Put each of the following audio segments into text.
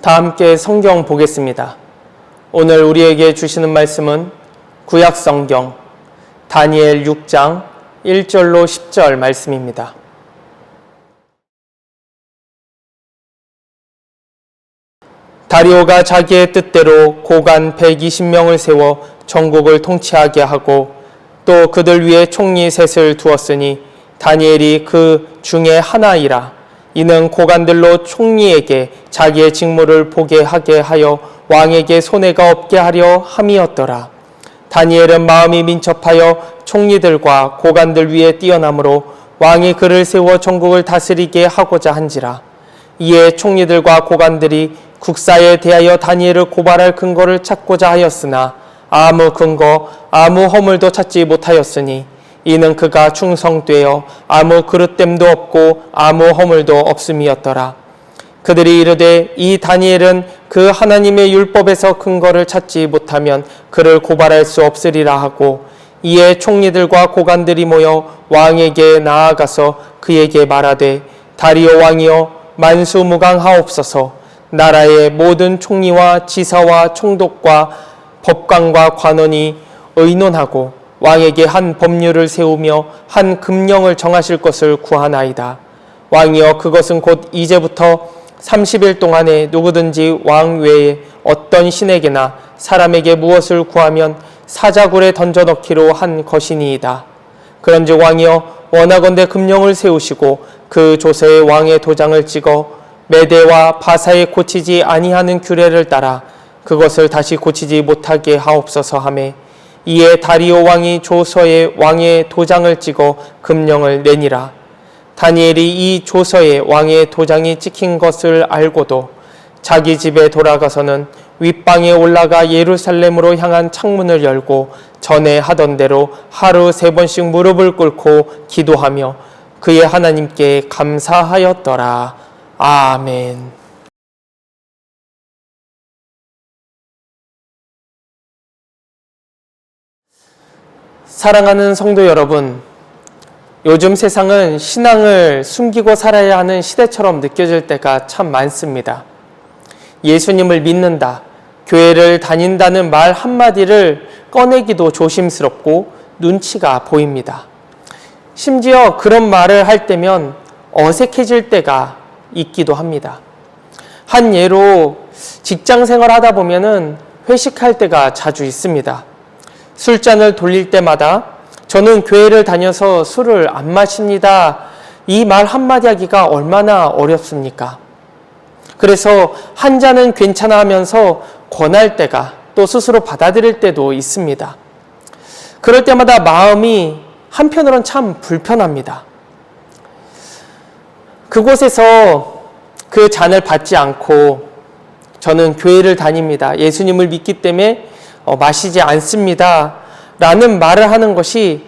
다 함께 성경 보겠습니다. 오늘 우리에게 주시는 말씀은 구약 성경 다니엘 6장 1절로 10절 말씀입니다. 다리오가 자기의 뜻대로 고관 120명을 세워 전국을 통치하게 하고 또 그들 위에 총리 셋을 두었으니 다니엘이 그 중에 하나이라. 이는 고관들로 총리에게 자기의 직무를 보게 하게 하여 왕에게 손해가 없게 하려 함이었더라. 다니엘은 마음이 민첩하여 총리들과 고관들 위에 뛰어나므로 왕이 그를 세워 전국을 다스리게 하고자 한지라. 이에 총리들과 고관들이 국사에 대하여 다니엘을 고발할 근거를 찾고자 하였으나 아무 근거, 아무 허물도 찾지 못하였으니 이는 그가 충성되어 아무 그릇됨도 없고 아무 허물도 없음이었더라. 그들이 이르되 이 다니엘은 그 하나님의 율법에서 근거를 찾지 못하면 그를 고발할 수 없으리라 하고, 이에 총리들과 고관들이 모여 왕에게 나아가서 그에게 말하되 다리오 왕이여 만수무강하옵소서. 나라의 모든 총리와 지사와 총독과 법관과 관원이 의논하고 왕에게 한 법률을 세우며 한 금령을 정하실 것을 구하나이다. 왕이여 그것은 곧 이제부터 30일 동안에 누구든지 왕 외에 어떤 신에게나 사람에게 무엇을 구하면 사자굴에 던져넣기로 한 것이니이다. 그런즉 왕이여 원하건대 금령을 세우시고 그 조서에 왕의 도장을 찍어 메대와 바사에 고치지 아니하는 규례를 따라 그것을 다시 고치지 못하게 하옵소서 하매, 이에 다리오 왕이 조서에 왕의 도장을 찍어 금령을 내니라. 다니엘이 이 조서에 왕의 도장이 찍힌 것을 알고도 자기 집에 돌아가서는 윗방에 올라가 예루살렘으로 향한 창문을 열고 전에 하던 대로 하루 3번씩 무릎을 꿇고 기도하며 그의 하나님께 감사하였더라. 아멘. 사랑하는 성도 여러분, 요즘 세상은 신앙을 숨기고 살아야 하는 시대처럼 느껴질 때가 참 많습니다. 예수님을 믿는다, 교회를 다닌다는 말 한마디를 꺼내기도 조심스럽고 눈치가 보입니다. 심지어 그런 말을 할 때면 어색해질 때가 있기도 합니다. 한 예로 직장 생활하다 보면은 회식할 때가 자주 있습니다. 술잔을 돌릴 때마다 저는 교회를 다녀서 술을 안 마십니다. 이 말 한마디 하기가 얼마나 어렵습니까? 그래서 한 잔은 괜찮아 하면서 권할 때가, 또 스스로 받아들일 때도 있습니다. 그럴 때마다 마음이 한편으론 참 불편합니다. 그곳에서 그 잔을 받지 않고 저는 교회를 다닙니다, 예수님을 믿기 때문에 마시지 않습니다 라는 말을 하는 것이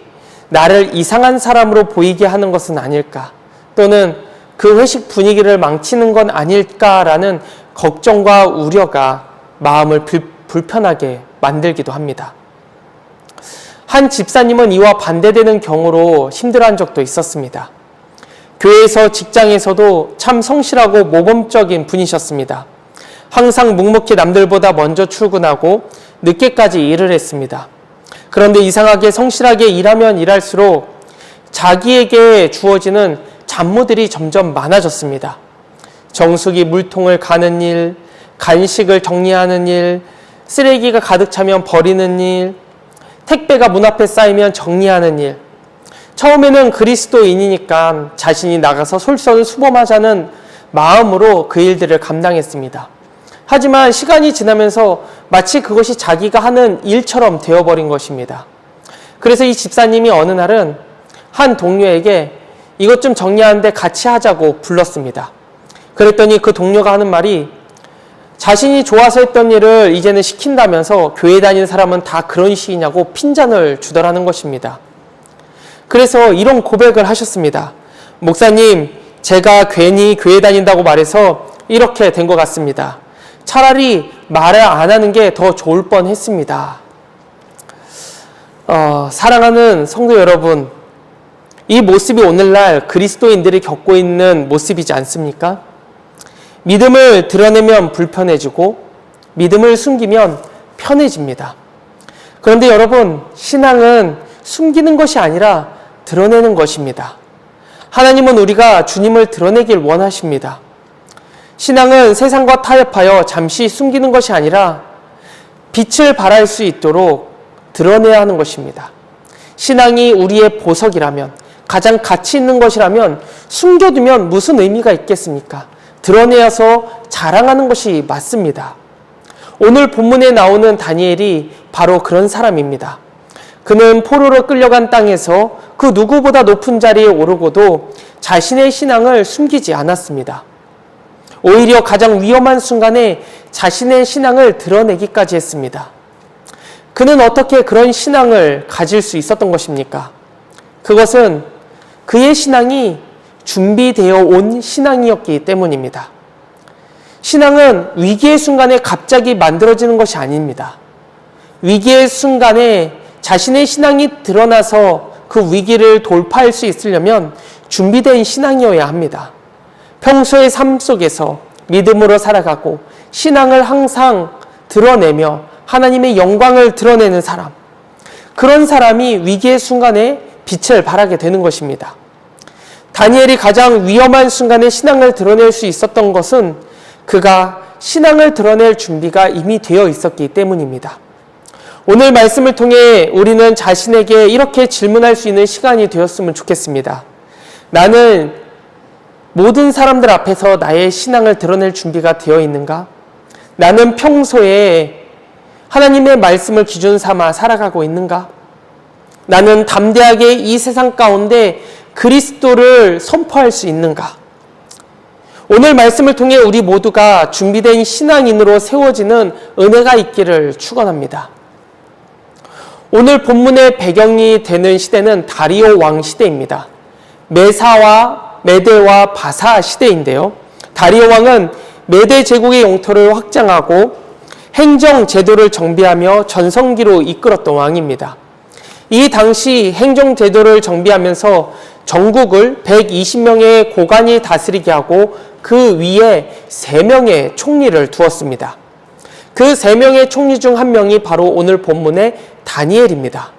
나를 이상한 사람으로 보이게 하는 것은 아닐까, 또는 그 회식 분위기를 망치는 건 아닐까라는 걱정과 우려가 마음을 불편하게 만들기도 합니다. 한 집사님은 이와 반대되는 경우로 힘들어한 적도 있었습니다. 교회에서, 직장에서도 참 성실하고 모범적인 분이셨습니다. 항상 묵묵히 남들보다 먼저 출근하고 늦게까지 일을 했습니다. 그런데 이상하게 성실하게 일하면 일할수록 자기에게 주어지는 잡무들이 점점 많아졌습니다. 정수기 물통을 가는 일, 간식을 정리하는 일, 쓰레기가 가득 차면 버리는 일, 택배가 문 앞에 쌓이면 정리하는 일. 처음에는 그리스도인이니까 자신이 나가서 솔선수범하자는 마음으로 그 일들을 감당했습니다. 하지만 시간이 지나면서 마치 그것이 자기가 하는 일처럼 되어버린 것입니다. 그래서 이 집사님이 어느 날은 한 동료에게 이것 좀 정리하는데 같이 하자고 불렀습니다. 그랬더니 그 동료가 하는 말이, 자신이 좋아서 했던 일을 이제는 시킨다면서 교회 다니는 사람은 다 그런 식이냐고 핀잔을 주더라는 것입니다. 그래서 이런 고백을 하셨습니다. 목사님, 제가 괜히 교회 다닌다고 말해서 이렇게 된 것 같습니다. 차라리 말을 안 하는 게 더 좋을 뻔했습니다. 사랑하는 성도 여러분, 이 모습이 오늘날 그리스도인들이 겪고 있는 모습이지 않습니까? 믿음을 드러내면 불편해지고 믿음을 숨기면 편해집니다. 그런데 여러분, 신앙은 숨기는 것이 아니라 드러내는 것입니다. 하나님은 우리가 주님을 드러내길 원하십니다. 신앙은 세상과 타협하여 잠시 숨기는 것이 아니라 빛을 발할 수 있도록 드러내야 하는 것입니다. 신앙이 우리의 보석이라면, 가장 가치 있는 것이라면 숨겨두면 무슨 의미가 있겠습니까? 드러내어서 자랑하는 것이 맞습니다. 오늘 본문에 나오는 다니엘이 바로 그런 사람입니다. 그는 포로로 끌려간 땅에서 그 누구보다 높은 자리에 오르고도 자신의 신앙을 숨기지 않았습니다. 오히려 가장 위험한 순간에 자신의 신앙을 드러내기까지 했습니다. 그는 어떻게 그런 신앙을 가질 수 있었던 것입니까? 그것은 그의 신앙이 준비되어 온 신앙이었기 때문입니다. 신앙은 위기의 순간에 갑자기 만들어지는 것이 아닙니다. 위기의 순간에 자신의 신앙이 드러나서 그 위기를 돌파할 수 있으려면 준비된 신앙이어야 합니다. 평소의 삶 속에서 믿음으로 살아가고 신앙을 항상 드러내며 하나님의 영광을 드러내는 사람, 그런 사람이 위기의 순간에 빛을 발하게 되는 것입니다. 다니엘이 가장 위험한 순간에 신앙을 드러낼 수 있었던 것은 그가 신앙을 드러낼 준비가 이미 되어 있었기 때문입니다. 오늘 말씀을 통해 우리는 자신에게 이렇게 질문할 수 있는 시간이 되었으면 좋겠습니다. 나는 모든 사람들 앞에서 나의 신앙을 드러낼 준비가 되어 있는가? 나는 평소에 하나님의 말씀을 기준 삼아 살아가고 있는가? 나는 담대하게 이 세상 가운데 그리스도를 선포할 수 있는가? 오늘 말씀을 통해 우리 모두가 준비된 신앙인으로 세워지는 은혜가 있기를 축원합니다. 오늘 본문의 배경이 되는 시대는 다리오 왕 시대입니다. 메대와 바사 시대인데요. 다리오 왕은 메대 제국의 영토를 확장하고 행정 제도를 정비하며 전성기로 이끌었던 왕입니다. 이 당시 행정 제도를 정비하면서 전국을 120명의 고관이 다스리게 하고 그 위에 3명의 총리를 두었습니다. 그 3명의 총리 중 한 명이 바로 오늘 본문의 다니엘입니다.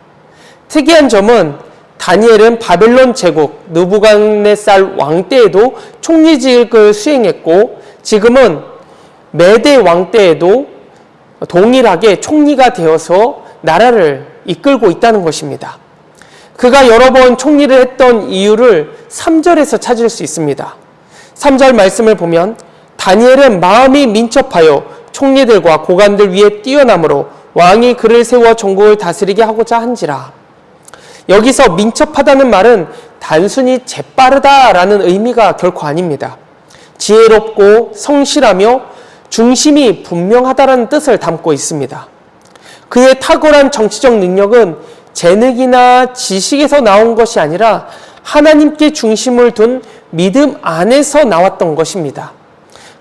특이한 점은 다니엘은 바벨론 제국 느부갓네살 왕 때에도 총리직을 수행했고 지금은 메대 왕 때에도 동일하게 총리가 되어서 나라를 이끌고 있다는 것입니다. 그가 여러 번 총리를 했던 이유를 3절에서 찾을 수 있습니다. 3절 말씀을 보면 다니엘은 마음이 민첩하여 총리들과 고관들 위에 뛰어남으로 왕이 그를 세워 전국을 다스리게 하고자 한지라. 여기서 민첩하다는 말은 단순히 재빠르다라는 의미가 결코 아닙니다. 지혜롭고 성실하며 중심이 분명하다라는 뜻을 담고 있습니다. 그의 탁월한 정치적 능력은 재능이나 지식에서 나온 것이 아니라 하나님께 중심을 둔 믿음 안에서 나왔던 것입니다.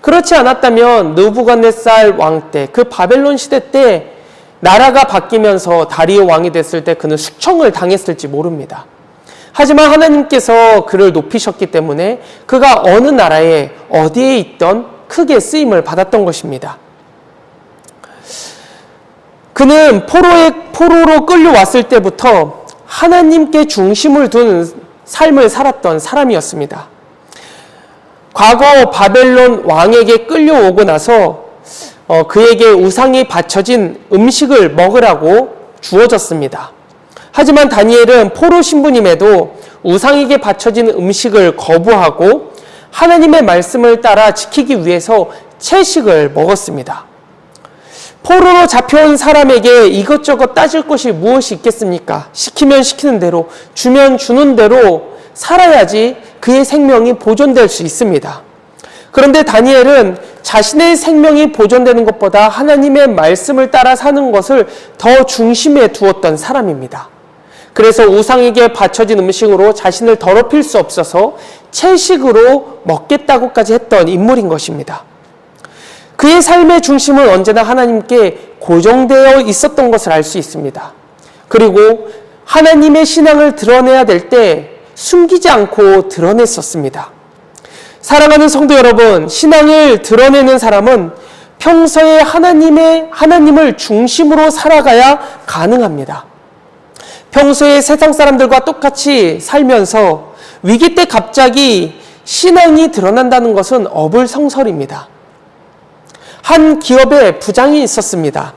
그렇지 않았다면 느부갓네살 왕 때, 그 바벨론 시대 때 나라가 바뀌면서 다리오 왕이 됐을 때 그는 숙청을 당했을지 모릅니다. 하지만 하나님께서 그를 높이셨기 때문에 그가 어느 나라에 어디에 있던 크게 쓰임을 받았던 것입니다. 그는 포로로 끌려왔을 때부터 하나님께 중심을 둔 삶을 살았던 사람이었습니다. 과거 바벨론 왕에게 끌려오고 나서 그에게 우상이 바쳐진 음식을 먹으라고 주어졌습니다. 하지만 다니엘은 포로 신부님에도 우상에게 바쳐진 음식을 거부하고 하나님의 말씀을 따라 지키기 위해서 채식을 먹었습니다. 포로로 잡혀온 사람에게 이것저것 따질 것이 무엇이 있겠습니까? 시키면 시키는 대로, 주면 주는 대로 살아야지 그의 생명이 보존될 수 있습니다. 그런데 다니엘은 자신의 생명이 보존되는 것보다 하나님의 말씀을 따라 사는 것을 더 중심에 두었던 사람입니다. 그래서 우상에게 바쳐진 음식으로 자신을 더럽힐 수 없어서 채식으로 먹겠다고까지 했던 인물인 것입니다. 그의 삶의 중심은 언제나 하나님께 고정되어 있었던 것을 알 수 있습니다. 그리고 하나님의 신앙을 드러내야 될 때 숨기지 않고 드러냈었습니다. 사랑하는 성도 여러분, 신앙을 드러내는 사람은 평소에 하나님을 중심으로 살아가야 가능합니다. 평소에 세상 사람들과 똑같이 살면서 위기 때 갑자기 신앙이 드러난다는 것은 어불성설입니다. 한 기업에 부장이 있었습니다.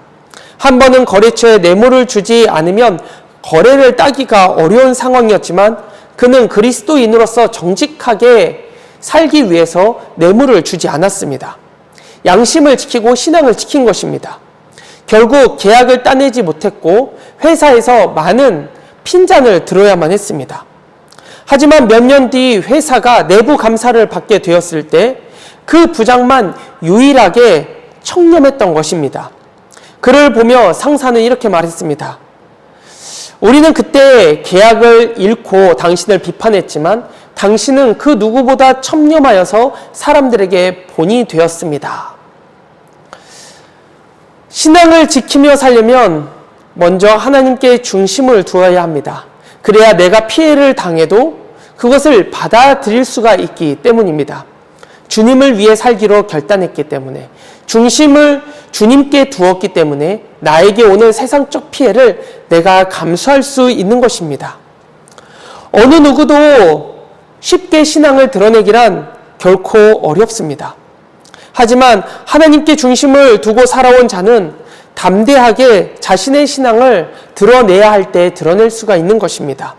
한 번은 거래처에 뇌물을 주지 않으면 거래를 따기가 어려운 상황이었지만 그는 그리스도인으로서 정직하게 살기 위해서 뇌물을 주지 않았습니다. 양심을 지키고 신앙을 지킨 것입니다. 결국 계약을 따내지 못했고 회사에서 많은 핀잔을 들어야만 했습니다. 하지만 몇 년 뒤 회사가 내부 감사를 받게 되었을 때 그 부장만 유일하게 청렴했던 것입니다. 그를 보며 상사는 이렇게 말했습니다. 우리는 그때 계약을 잃고 당신을 비판했지만 당신은 그 누구보다 청렴하여서 사람들에게 본이 되었습니다. 신앙을 지키며 살려면 먼저 하나님께 중심을 두어야 합니다. 그래야 내가 피해를 당해도 그것을 받아들일 수가 있기 때문입니다. 주님을 위해 살기로 결단했기 때문에, 중심을 주님께 두었기 때문에 나에게 오는 세상적 피해를 내가 감수할 수 있는 것입니다. 어느 누구도 쉽게 신앙을 드러내기란 결코 어렵습니다. 하지만 하나님께 중심을 두고 살아온 자는 담대하게 자신의 신앙을 드러내야 할 때 드러낼 수가 있는 것입니다.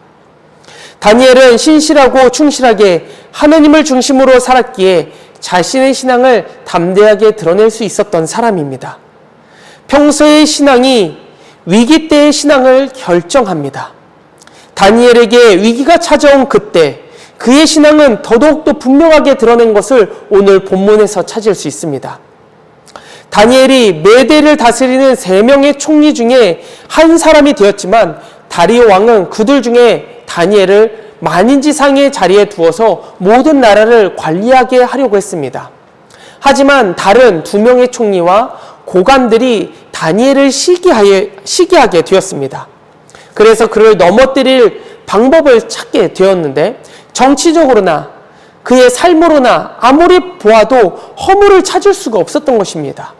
다니엘은 신실하고 충실하게 하나님을 중심으로 살았기에 자신의 신앙을 담대하게 드러낼 수 있었던 사람입니다. 평소의 신앙이 위기 때의 신앙을 결정합니다. 다니엘에게 위기가 찾아온 그때 그의 신앙은 더더욱더 분명하게 드러낸 것을 오늘 본문에서 찾을 수 있습니다. 다니엘이 메대를 다스리는 3명의 총리 중에 한 사람이 되었지만 다리오 왕은 그들 중에 다니엘을 만인지상의 자리에 두어서 모든 나라를 관리하게 하려고 했습니다. 하지만 다른 2명의 총리와 고관들이 다니엘을 시기하게 되었습니다. 그래서 그를 넘어뜨릴 방법을 찾게 되었는데 정치적으로나 그의 삶으로나 아무리 보아도 허물을 찾을 수가 없었던 것입니다.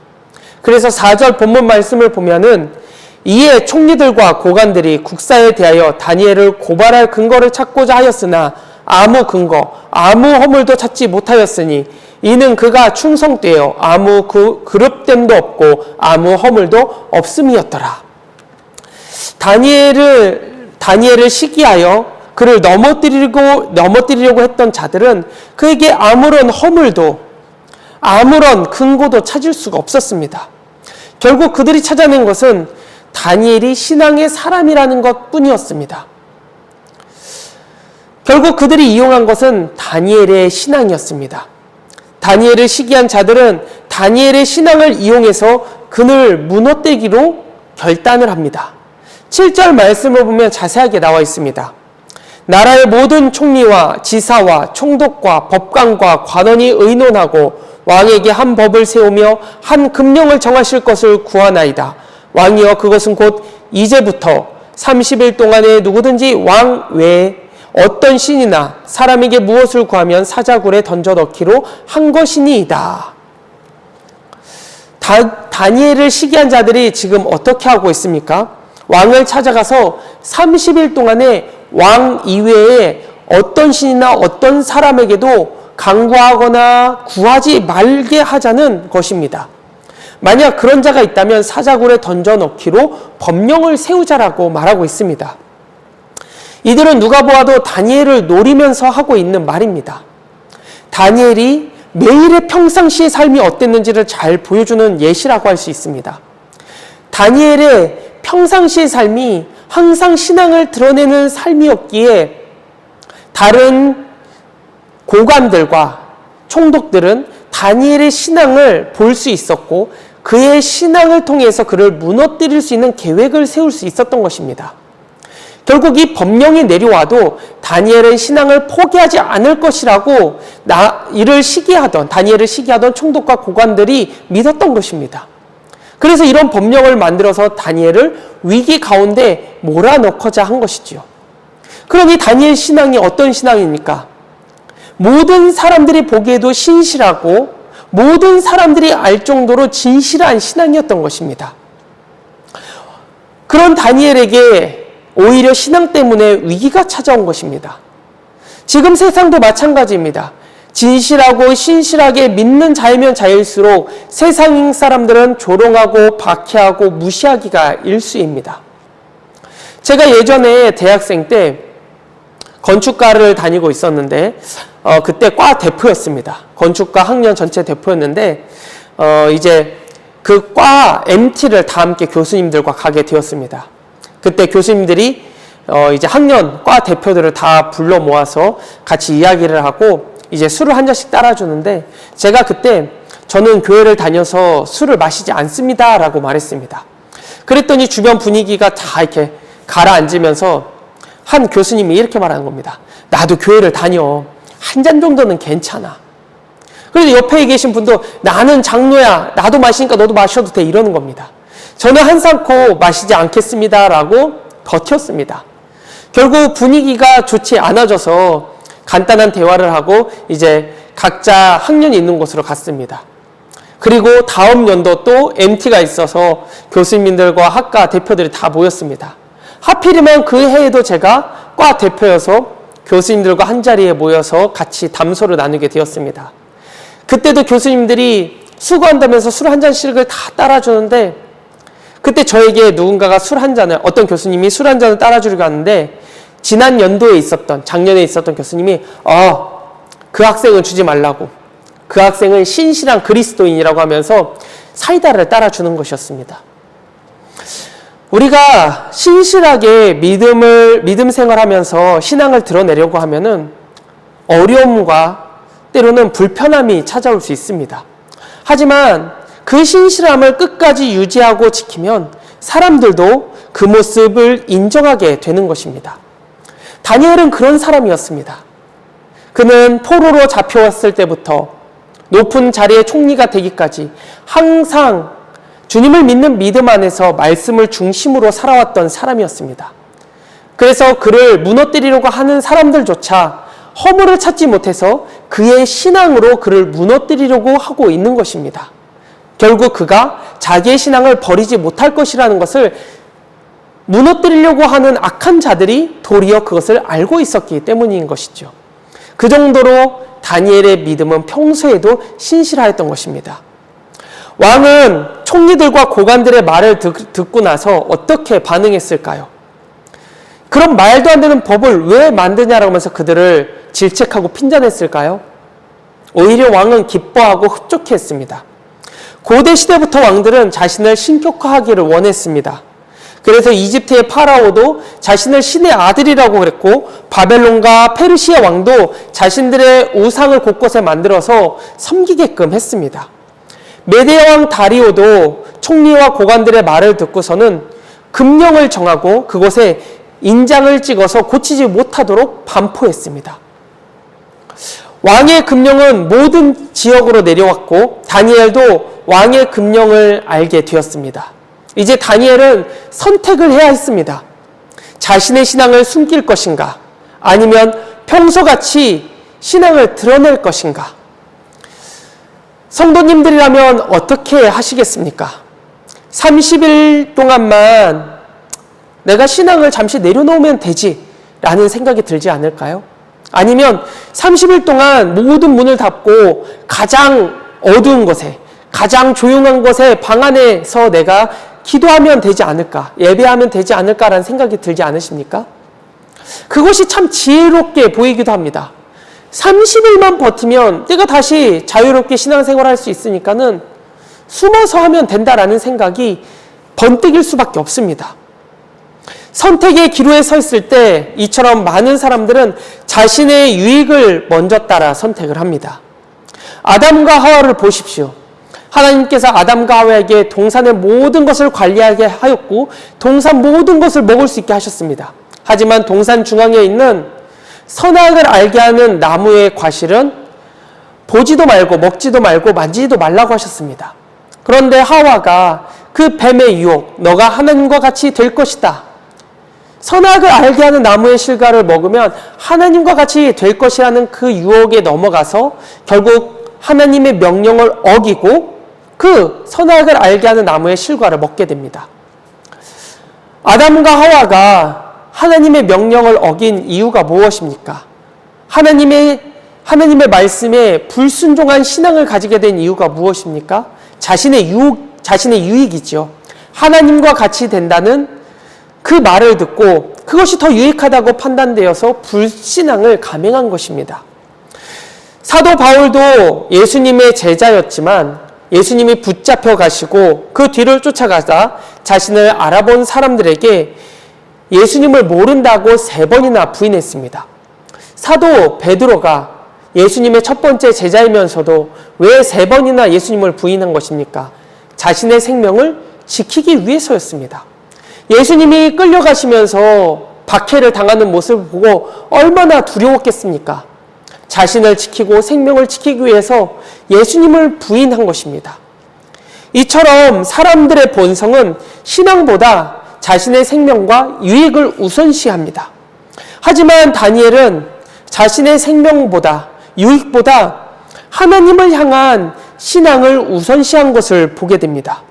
그래서 4절 본문 말씀을 보면은 이에 총리들과 고관들이 국사에 대하여 다니엘을 고발할 근거를 찾고자 하였으나 아무 근거, 아무 허물도 찾지 못하였으니 이는 그가 충성되어 아무 그릇됨도 없고 아무 허물도 없음이었더라. 다니엘을 시기하여 그를 넘어뜨리려고 했던 자들은 그에게 아무런 허물도 아무런 근거도 찾을 수가 없었습니다. 결국 그들이 찾아낸 것은 다니엘이 신앙의 사람이라는 것 뿐이었습니다. 결국 그들이 이용한 것은 다니엘의 신앙이었습니다. 다니엘을 시기한 자들은 다니엘의 신앙을 이용해서 그를 무너뜨리기로 결단을 합니다. 7절 말씀을 보면 자세하게 나와 있습니다. 나라의 모든 총리와 지사와 총독과 법관과 관원이 의논하고 왕에게 한 법을 세우며 한 금령을 정하실 것을 구하나이다. 왕이여 그것은 곧 이제부터 30일 동안에 누구든지 왕 외에 어떤 신이나 사람에게 무엇을 구하면 사자굴에 던져 넣기로 한 것이니이다. 다니엘을 시기한 자들이 지금 어떻게 하고 있습니까? 왕을 찾아가서 30일 동안에 왕 이외에 어떤 신이나 어떤 사람에게도 강구하거나 구하지 말게 하자는 것입니다. 만약 그런 자가 있다면 사자굴에 던져 넣기로 법령을 세우자라고 말하고 있습니다. 이들은 누가 보아도 다니엘을 노리면서 하고 있는 말입니다. 다니엘이 매일의 평상시의 삶이 어땠는지를 잘 보여주는 예시라고 할 수 있습니다. 다니엘의 평상시의 삶이 항상 신앙을 드러내는 삶이었기에 다른 고관들과 총독들은 다니엘의 신앙을 볼 수 있었고 그의 신앙을 통해서 그를 무너뜨릴 수 있는 계획을 세울 수 있었던 것입니다. 결국 이 법령이 내려와도 다니엘은 신앙을 포기하지 않을 것이라고 다니엘을 시기하던 총독과 고관들이 믿었던 것입니다. 그래서 이런 법령을 만들어서 다니엘을 위기 가운데 몰아넣고자 한 것이지요. 그러니 다니엘 신앙이 어떤 신앙입니까? 모든 사람들이 보기에도 신실하고 모든 사람들이 알 정도로 진실한 신앙이었던 것입니다. 그런 다니엘에게 오히려 신앙 때문에 위기가 찾아온 것입니다. 지금 세상도 마찬가지입니다. 진실하고 신실하게 믿는 자이면 자일수록 세상 사람들은 조롱하고 박해하고 무시하기가 일쑤입니다. 제가 예전에 대학생 때 건축과를 다니고 있었는데 그때 과 대표였습니다. 건축과 학년 전체 대표였는데 이제 그 과 MT를 다 함께 교수님들과 가게 되었습니다. 그때 교수님들이 이제 학년 과 대표들을 다 불러 모아서 같이 이야기를 하고 이제 술을 한 잔씩 따라주는데 제가 그때 저는 교회를 다녀서 술을 마시지 않습니다 라고 말했습니다. 그랬더니 주변 분위기가 다 이렇게 가라앉으면서 한 교수님이 이렇게 말하는 겁니다. 나도 교회를 다녀. 한 잔 정도는 괜찮아. 그래서 옆에 계신 분도 나는 장로야. 나도 마시니까 너도 마셔도 돼. 이러는 겁니다. 저는 한삼코 마시지 않겠습니다 라고 버텼습니다. 결국 분위기가 좋지 않아져서 간단한 대화를 하고 이제 각자 학년이 있는 곳으로 갔습니다. 그리고 다음 연도 또 MT가 있어서 교수님들과 학과 대표들이 다 모였습니다. 하필이면 그 해에도 제가 과 대표여서 교수님들과 한자리에 모여서 같이 담소를 나누게 되었습니다. 그때도 교수님들이 수고한다면서 술 한 잔씩을 다 따라주는데 그때 저에게 누군가가 어떤 교수님이 술 한 잔을 따라주려고 하는데 지난 연도에 있었던, 작년에 있었던 교수님이 그 학생은 주지 말라고, 그 학생은 신실한 그리스도인이라고 하면서 사이다를 따라주는 것이었습니다. 우리가 신실하게 믿음 생활하면서 신앙을 드러내려고 하면은 어려움과 때로는 불편함이 찾아올 수 있습니다. 하지만 그 신실함을 끝까지 유지하고 지키면 사람들도 그 모습을 인정하게 되는 것입니다. 다니엘은 그런 사람이었습니다. 그는 포로로 잡혀왔을 때부터 높은 자리의 총리가 되기까지 항상 주님을 믿는 믿음 안에서 말씀을 중심으로 살아왔던 사람이었습니다. 그래서 그를 무너뜨리려고 하는 사람들조차 허물을 찾지 못해서 그의 신앙으로 그를 무너뜨리려고 하고 있는 것입니다. 결국 그가 자기의 신앙을 버리지 못할 것이라는 것을 무너뜨리려고 하는 악한 자들이 도리어 그것을 알고 있었기 때문인 것이죠. 그 정도로 다니엘의 믿음은 평소에도 신실하였던 것입니다. 왕은 총리들과 고관들의 말을 듣고 나서 어떻게 반응했을까요? 그런 말도 안 되는 법을 왜 만드냐라고 하면서 그들을 질책하고 핀잔했을까요? 오히려 왕은 기뻐하고 흡족해했습니다. 고대 시대부터 왕들은 자신을 신격화하기를 원했습니다. 그래서 이집트의 파라오도 자신을 신의 아들이라고 그랬고 바벨론과 페르시아 왕도 자신들의 우상을 곳곳에 만들어서 섬기게끔 했습니다. 메디아 왕 다리오도 총리와 고관들의 말을 듣고서는 금령을 정하고 그곳에 인장을 찍어서 고치지 못하도록 반포했습니다. 왕의 금령은 모든 지역으로 내려왔고 다니엘도 왕의 금령을 알게 되었습니다. 이제 다니엘은 선택을 해야 했습니다. 자신의 신앙을 숨길 것인가 아니면 평소같이 신앙을 드러낼 것인가. 성도님들이라면 어떻게 하시겠습니까? 30일 동안만 내가 신앙을 잠시 내려놓으면 되지 라는 생각이 들지 않을까요? 아니면 30일 동안 모든 문을 닫고 가장 어두운 곳에 가장 조용한 곳에 방 안에서 내가 기도하면 되지 않을까, 예배하면 되지 않을까라는 생각이 들지 않으십니까? 그것이 참 지혜롭게 보이기도 합니다. 30일만 버티면 내가 다시 자유롭게 신앙생활할 수 있으니까는 숨어서 하면 된다라는 생각이 번뜩일 수밖에 없습니다. 선택의 기로에 서 있을 때 이처럼 많은 사람들은 자신의 유익을 먼저 따라 선택을 합니다. 아담과 하와를 보십시오. 하나님께서 아담과 하와에게 동산의 모든 것을 관리하게 하였고 동산 모든 것을 먹을 수 있게 하셨습니다. 하지만 동산 중앙에 있는 선악을 알게 하는 나무의 과실은 보지도 말고 먹지도 말고 만지지도 말라고 하셨습니다. 그런데 하와가 그 뱀의 유혹, 너가 하나님과 같이 될 것이다. 선악을 알게 하는 나무의 실과를 먹으면 하나님과 같이 될 것이라는 그 유혹에 넘어가서 결국 하나님의 명령을 어기고 그 선악을 알게 하는 나무의 실과를 먹게 됩니다. 아담과 하와가 하나님의 명령을 어긴 이유가 무엇입니까? 하나님의 말씀에 불순종한 신앙을 가지게 된 이유가 무엇입니까? 자신의 유익이죠. 하나님과 같이 된다는 그 말을 듣고 그것이 더 유익하다고 판단되어서 불신앙을 감행한 것입니다. 사도 바울도 예수님의 제자였지만 예수님이 붙잡혀 가시고 그 뒤를 쫓아가자 자신을 알아본 사람들에게 예수님을 모른다고 3번이나 부인했습니다. 사도 베드로가 예수님의 첫 번째 제자이면서도 왜 3번이나 예수님을 부인한 것입니까? 자신의 생명을 지키기 위해서였습니다. 예수님이 끌려가시면서 박해를 당하는 모습을 보고 얼마나 두려웠겠습니까? 자신을 지키고 생명을 지키기 위해서 예수님을 부인한 것입니다. 이처럼 사람들의 본성은 신앙보다 자신의 생명과 유익을 우선시합니다. 하지만 다니엘은 자신의 생명보다 유익보다 하나님을 향한 신앙을 우선시한 것을 보게 됩니다.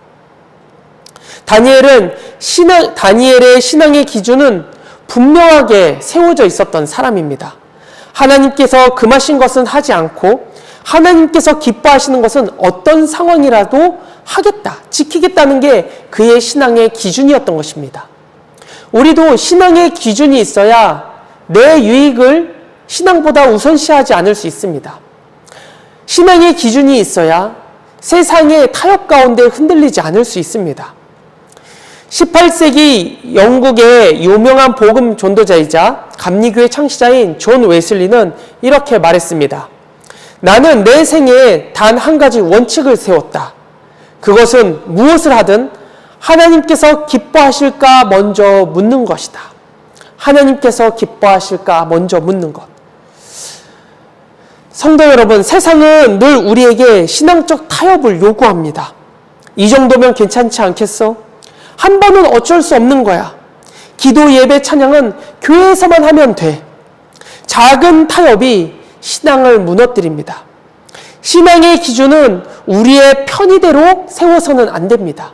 다니엘의 신앙의 기준은 분명하게 세워져 있었던 사람입니다. 하나님께서 금하신 것은 하지 않고 하나님께서 기뻐하시는 것은 어떤 상황이라도 하겠다, 지키겠다는 게 그의 신앙의 기준이었던 것입니다. 우리도 신앙의 기준이 있어야 내 유익을 신앙보다 우선시하지 않을 수 있습니다. 신앙의 기준이 있어야 세상의 타협 가운데 흔들리지 않을 수 있습니다. 18세기 영국의 유명한 복음 전도자이자 감리교의 창시자인 존 웨슬리는 이렇게 말했습니다. 나는 내 생에 단 한 가지 원칙을 세웠다. 그것은 무엇을 하든 하나님께서 기뻐하실까 먼저 묻는 것이다. 하나님께서 기뻐하실까 먼저 묻는 것. 성도 여러분, 세상은 늘 우리에게 신앙적 타협을 요구합니다. 이 정도면 괜찮지 않겠어? 한 번은 어쩔 수 없는 거야. 기도, 예배, 찬양은 교회에서만 하면 돼. 작은 타협이 신앙을 무너뜨립니다. 신앙의 기준은 우리의 편의대로 세워서는 안 됩니다.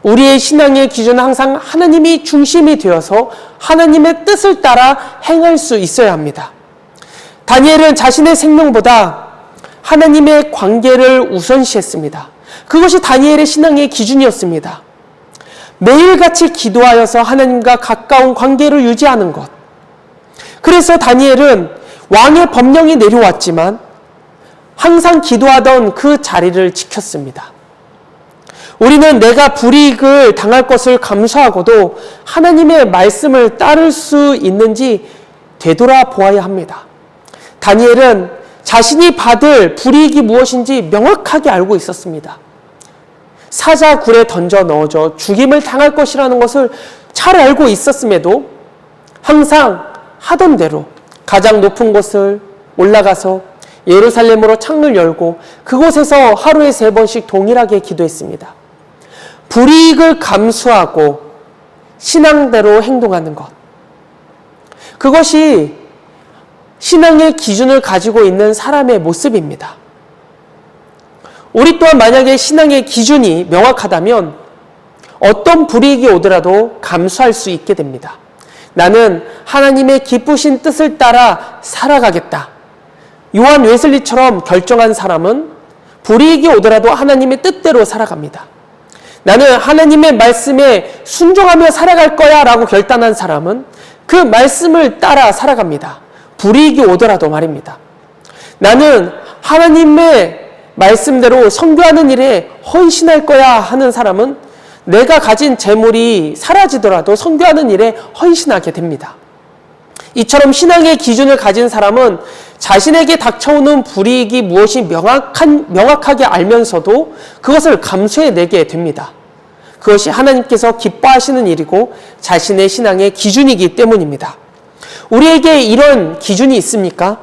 우리의 신앙의 기준은 항상 하나님이 중심이 되어서 하나님의 뜻을 따라 행할 수 있어야 합니다. 다니엘은 자신의 생명보다 하나님의 관계를 우선시했습니다. 그것이 다니엘의 신앙의 기준이었습니다. 매일같이 기도하여서 하나님과 가까운 관계를 유지하는 것. 그래서 다니엘은 왕의 법령이 내려왔지만 항상 기도하던 그 자리를 지켰습니다. 우리는 내가 불이익을 당할 것을 감수하고도 하나님의 말씀을 따를 수 있는지 되돌아보아야 합니다. 다니엘은 자신이 받을 불이익이 무엇인지 명확하게 알고 있었습니다. 사자굴에 던져 넣어져 죽임을 당할 것이라는 것을 잘 알고 있었음에도 항상 하던 대로 가장 높은 곳을 올라가서 예루살렘으로 창을 열고 그곳에서 하루에 3번씩 동일하게 기도했습니다. 불이익을 감수하고 신앙대로 행동하는 것. 그것이 신앙의 기준을 가지고 있는 사람의 모습입니다. 우리 또한 만약에 신앙의 기준이 명확하다면 어떤 불이익이 오더라도 감수할 수 있게 됩니다. 나는 하나님의 기쁘신 뜻을 따라 살아가겠다. 요한 웨슬리처럼 결정한 사람은 불이익이 오더라도 하나님의 뜻대로 살아갑니다. 나는 하나님의 말씀에 순종하며 살아갈 거야 라고 결단한 사람은 그 말씀을 따라 살아갑니다. 불이익이 오더라도 말입니다. 나는 하나님의 말씀대로 선교하는 일에 헌신할 거야 하는 사람은 내가 가진 재물이 사라지더라도 선교하는 일에 헌신하게 됩니다. 이처럼 신앙의 기준을 가진 사람은 자신에게 닥쳐오는 불이익이 무엇이 명확하게 알면서도 그것을 감수해내게 됩니다. 그것이 하나님께서 기뻐하시는 일이고 자신의 신앙의 기준이기 때문입니다. 우리에게 이런 기준이 있습니까?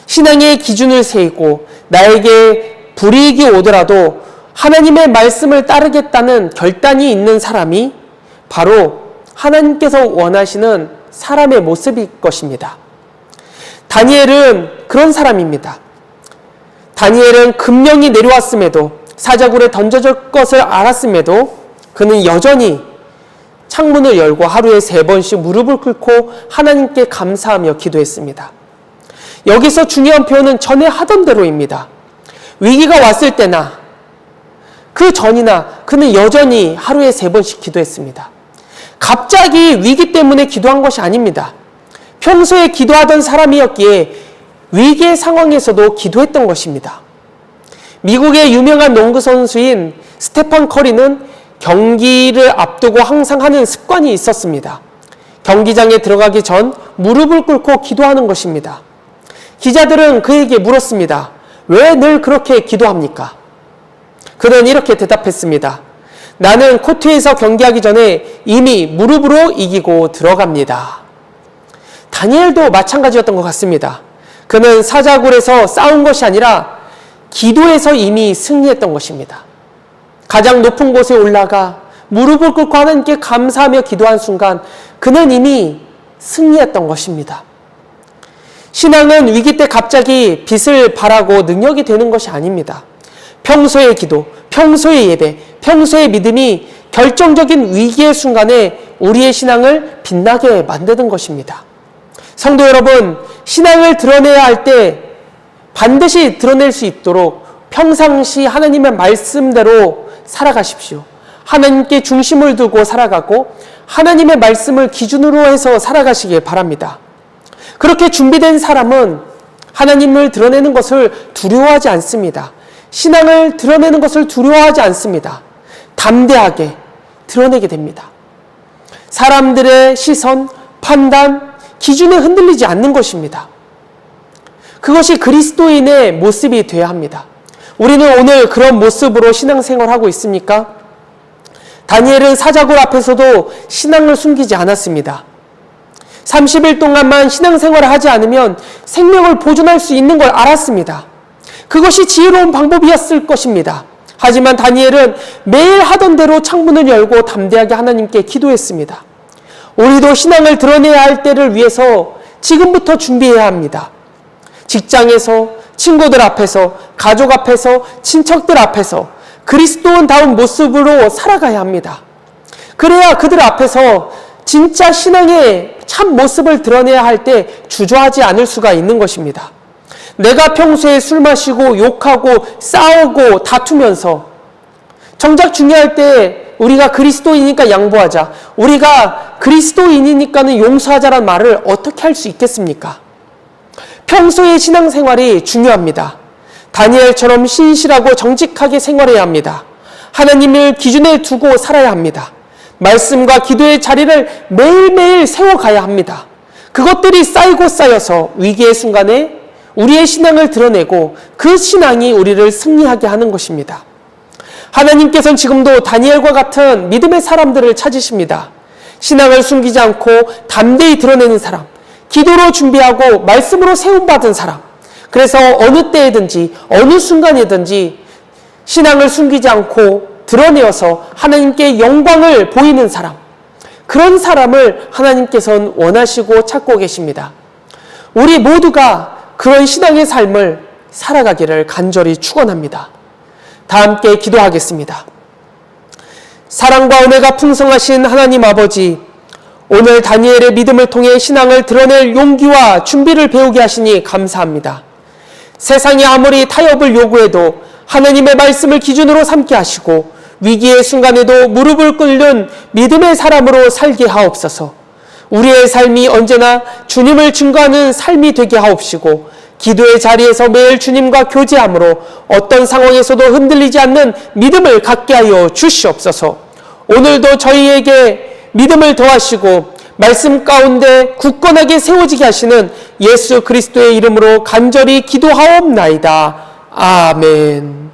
신앙의 기준을 세우고 나에게 불이익이 오더라도 하나님의 말씀을 따르겠다는 결단이 있는 사람이 바로 하나님께서 원하시는 사람의 모습일 것입니다. 다니엘은 그런 사람입니다. 다니엘은 금령이 내려왔음에도, 사자굴에 던져질 것을 알았음에도 그는 여전히 창문을 열고 하루에 3번씩 무릎을 꿇고 하나님께 감사하며 기도했습니다. 여기서 중요한 표현은 전에 하던 대로입니다. 위기가 왔을 때나 그 전이나 그는 여전히 하루에 3번씩 기도했습니다. 갑자기 위기 때문에 기도한 것이 아닙니다. 평소에 기도하던 사람이었기에 위기의 상황에서도 기도했던 것입니다. 미국의 유명한 농구 선수인 스테판 커리는 경기를 앞두고 항상 하는 습관이 있었습니다. 경기장에 들어가기 전 무릎을 꿇고 기도하는 것입니다. 기자들은 그에게 물었습니다. 왜 늘 그렇게 기도합니까? 그는 이렇게 대답했습니다. 나는 코트에서 경기하기 전에 이미 무릎으로 이기고 들어갑니다. 다니엘도 마찬가지였던 것 같습니다. 그는 사자굴에서 싸운 것이 아니라 기도에서 이미 승리했던 것입니다. 가장 높은 곳에 올라가 무릎을 꿇고 하나님께 감사하며 기도한 순간 그는 이미 승리했던 것입니다. 신앙은 위기 때 갑자기 빛을 발하고 능력이 되는 것이 아닙니다. 평소의 기도, 평소의 예배, 평소의 믿음이 결정적인 위기의 순간에 우리의 신앙을 빛나게 만드는 것입니다. 성도 여러분, 신앙을 드러내야 할 때 반드시 드러낼 수 있도록 평상시 하나님의 말씀대로 살아가십시오. 하나님께 중심을 두고 살아가고 하나님의 말씀을 기준으로 해서 살아가시길 바랍니다. 그렇게 준비된 사람은 하나님을 드러내는 것을 두려워하지 않습니다. 신앙을 드러내는 것을 두려워하지 않습니다. 담대하게 드러내게 됩니다. 사람들의 시선, 판단, 기준에 흔들리지 않는 것입니다. 그것이 그리스도인의 모습이 되어야 합니다. 우리는 오늘 그런 모습으로 신앙생활하고 있습니까? 다니엘은 사자굴 앞에서도 신앙을 숨기지 않았습니다. 30일 동안만 신앙생활을 하지 않으면 생명을 보존할 수 있는 걸 알았습니다. 그것이 지혜로운 방법이었을 것입니다. 하지만 다니엘은 매일 하던 대로 창문을 열고 담대하게 하나님께 기도했습니다. 우리도 신앙을 드러내야 할 때를 위해서 지금부터 준비해야 합니다. 직장에서, 친구들 앞에서, 가족 앞에서, 친척들 앞에서 그리스도인다운 모습으로 살아가야 합니다. 그래야 그들 앞에서 진짜 신앙의 참 모습을 드러내야 할 때 주저하지 않을 수가 있는 것입니다. 내가 평소에 술 마시고 욕하고 싸우고 다투면서 정작 중요할 때 우리가 그리스도이니까 양보하자, 우리가 그리스도인이니까는 용서하자란 말을 어떻게 할 수 있겠습니까? 평소의 신앙생활이 중요합니다. 다니엘처럼 신실하고 정직하게 생활해야 합니다. 하나님을 기준에 두고 살아야 합니다. 말씀과 기도의 자리를 매일매일 세워가야 합니다. 그것들이 쌓이고 쌓여서 위기의 순간에 우리의 신앙을 드러내고 그 신앙이 우리를 승리하게 하는 것입니다. 하나님께서는 지금도 다니엘과 같은 믿음의 사람들을 찾으십니다. 신앙을 숨기지 않고 담대히 드러내는 사람, 기도로 준비하고 말씀으로 세움받은 사람, 그래서 어느 때이든지 어느 순간이든지 신앙을 숨기지 않고 드러내어서 하나님께 영광을 보이는 사람, 그런 사람을 하나님께서는 원하시고 찾고 계십니다. 우리 모두가 그런 신앙의 삶을 살아가기를 간절히 축원합니다. 다 함께 기도하겠습니다. 사랑과 은혜가 풍성하신 하나님 아버지, 오늘 다니엘의 믿음을 통해 신앙을 드러낼 용기와 준비를 배우게 하시니 감사합니다. 세상이 아무리 타협을 요구해도 하나님의 말씀을 기준으로 삼게 하시고 위기의 순간에도 무릎을 꿇는 믿음의 사람으로 살게 하옵소서. 우리의 삶이 언제나 주님을 증거하는 삶이 되게 하옵시고 기도의 자리에서 매일 주님과 교제함으로 어떤 상황에서도 흔들리지 않는 믿음을 갖게 하여 주시옵소서. 오늘도 저희에게 믿음을 더하시고 말씀 가운데 굳건하게 세워지게 하시는 예수 그리스도의 이름으로 간절히 기도하옵나이다. 아멘.